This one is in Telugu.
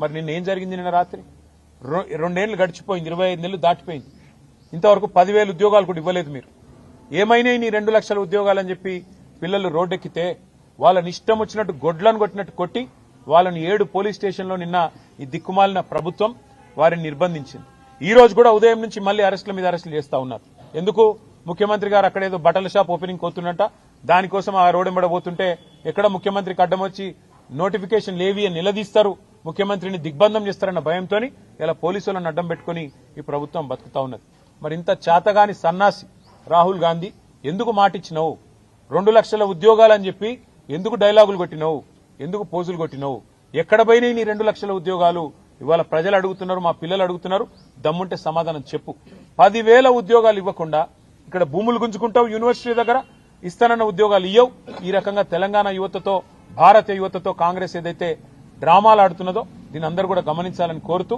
మరి నిన్న ఏం జరిగింది? నిన్న రాత్రి 2 ఏళ్లు గడిచిపోయింది, 25 నెలలు దాటిపోయింది, ఇంతవరకు 10,000 ఉద్యోగాలు కూడా ఇవ్వలేదు మీరు. ఏమైనాయి నీ 2 లక్షల ఉద్యోగాలు అని చెప్పి పిల్లలు రోడ్డెక్కితే వాళ్ళని ఇష్టం వచ్చినట్టు గొడ్లను కొట్టినట్టు కొట్టి వాళ్ళని 7 పోలీస్ స్టేషన్లో నిన్న ఈ దిక్కుమాలిన ప్రభుత్వం వారిని నిర్బంధించింది. ఈ రోజు కూడా ఉదయం నుంచి మళ్లీ అరెస్టుల మీద అరెస్టులు చేస్తా ఉన్నారు. ఎందుకు? ముఖ్యమంత్రి గారు అక్కడేదో బట్టల షాప్ ఓపెనింగ్ పోతున్నట్ట, దానికోసం ఆ రోడ్డెంబడ పోతుంటే ఎక్కడ ముఖ్యమంత్రికి అడ్డం వచ్చి నోటిఫికేషన్ లేవి అని నిలదీస్తారు, ముఖ్యమంత్రిని దిగ్బంధం చేస్తారన్న భయంతో ఇలా పోలీసులను అడ్డం పెట్టుకుని ఈ ప్రభుత్వం బతుకుతా ఉన్నది. మరి ఇంత చేతగాని సన్నాసి రాహుల్ గాంధీ ఎందుకు మాటిచ్చినావు? 2 లక్షల ఉద్యోగాలని చెప్పి ఎందుకు డైలాగులు కొట్టినావు? ఎందుకు పోజులు కొట్టినావు? ఎక్కడ పోయినాయి నీ 2 లక్షల ఉద్యోగాలు? ఇవాళ ప్రజలు అడుగుతున్నారు, మా పిల్లలు అడుగుతున్నారు, దమ్ముంటే సమాధానం చెప్పు. 10,000 ఉద్యోగాలు ఇవ్వకుండా ఇక్కడ భూములు గుంజుకుంటావు, యూనివర్సిటీ దగ్గర ఇస్తానన్న ఉద్యోగాలు ఇయ్యవు. ఈ రకంగా తెలంగాణ యువతతో, భారత యువతతో కాంగ్రెస్ ఏదైతే డ్రామాలు ఆడుతున్నదో దీని అందరూ కూడా గమనించాలని కోరుతూ